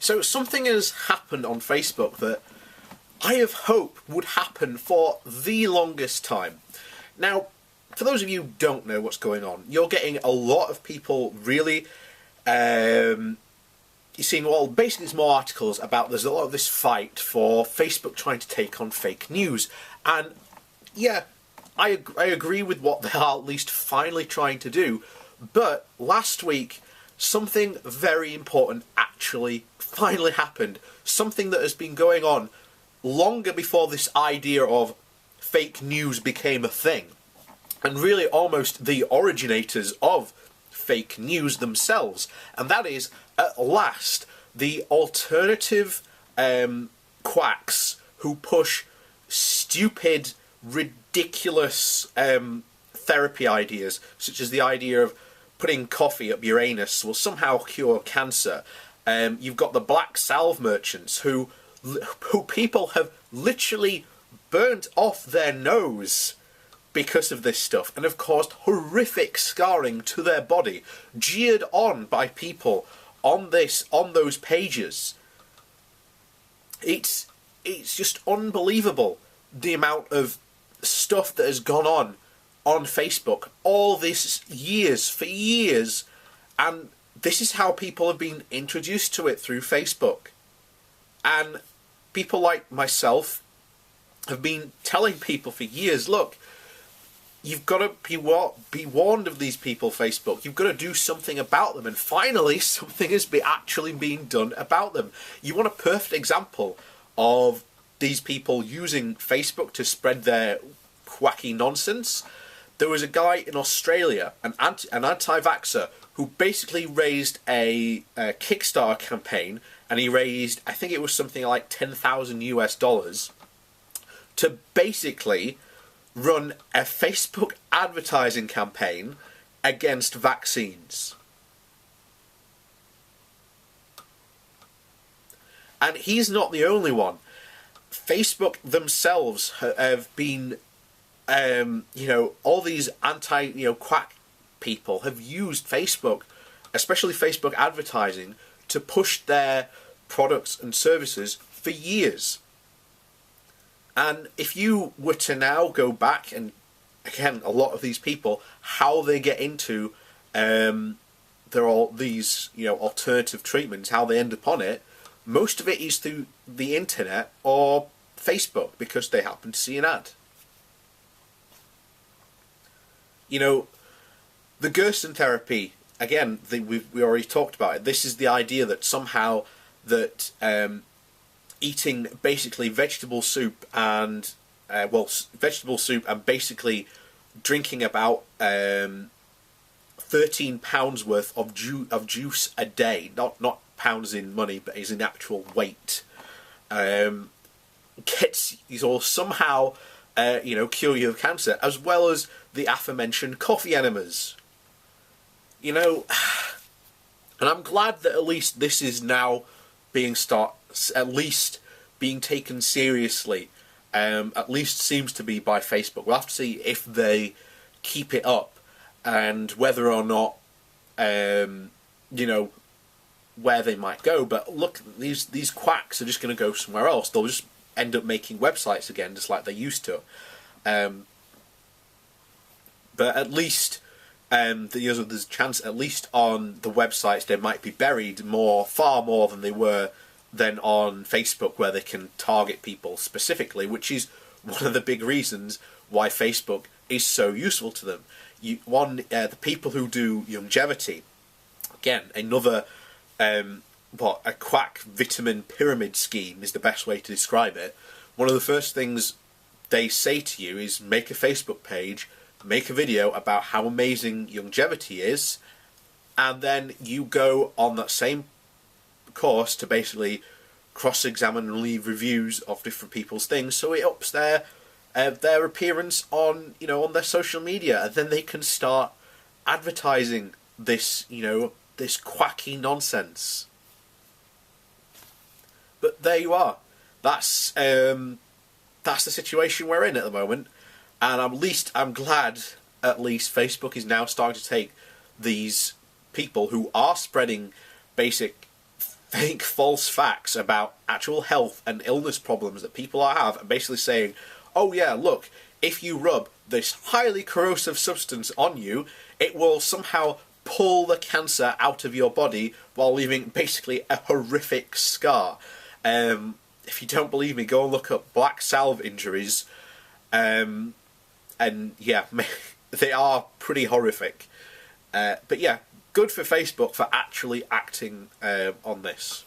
So something has happened on Facebook that I have hoped would happen for the longest time. Now, for those of you who don't know what's going on, you're getting a lot of people really... you're seeing, well, basically it's more articles about there's a lot of this fight for Facebook trying to take on fake news. And, yeah, I agree with what they are at least finally trying to do. But last week, something very important actually finally happened. Something that has been going on longer before this idea of fake news became a thing. And really almost the originators of fake news themselves. And that is, at last, the alternative quacks who push stupid, ridiculous therapy ideas, such as the idea of putting coffee up your anus will somehow cure cancer. You've got the black salve merchants who people have literally burnt off their nose because of this stuff and have caused horrific scarring to their body, jeered on by people on those pages. It's just unbelievable the amount of stuff that has gone on Facebook all this for years, and this is how people have been introduced to it, through Facebook. And people like myself have been telling people for years, look, you've got to be warned of these people, Facebook. You've got to do something about them. And finally, something has actually been done about them. You want a perfect example of these people using Facebook to spread their quacky nonsense? There was a guy in Australia, an anti-vaxxer, who basically raised a Kickstarter campaign, and he raised, I think it was something like $10,000 to basically run a Facebook advertising campaign against vaccines. And he's not the only one. Facebook themselves have been, all these quack people have used Facebook, especially Facebook advertising, to push their products and services for years. And if you were to now go back, and again, a lot of these people, how they get into these alternative treatments, how they end up on it, most of it is through the internet or Facebook, because they happen to see an ad. The Gerson therapy, again, we already talked about it. This is the idea that somehow that eating basically vegetable soup and basically drinking about 13 pounds worth of juice a day, not pounds in money, but is in actual weight, will somehow cure you of cancer, as well as the aforementioned coffee enemas. And I'm glad that at least this is now being taken seriously. At least seems to be by Facebook. We'll have to see if they keep it up, and whether or not where they might go. But look, these quacks are just going to go somewhere else. They'll just end up making websites again, just like they used to. But at least there's a chance, at least on the websites, they might be buried far more than they were than on Facebook, where they can target people specifically, which is one of the big reasons why Facebook is so useful to them. The people who do longevity, again, another a quack vitamin pyramid scheme is the best way to describe it. One of the first things they say to you is make a Facebook page, make a video about how amazing longevity is, and then you go on that same course to basically cross-examine and leave reviews of different people's things, so it ups their appearance on their social media, and then they can start advertising this this quacky nonsense. But there you are. That's the situation we're in at the moment, and I'm glad at least Facebook is now starting to take these people who are spreading basic fake false facts about actual health and illness problems that people have, and basically saying, oh yeah, look, if you rub this highly corrosive substance on you, it will somehow pull the cancer out of your body while leaving basically a horrific scar. If you don't believe me, go and look up black salve injuries, and yeah, they are pretty horrific. But yeah, good for Facebook for actually acting on this.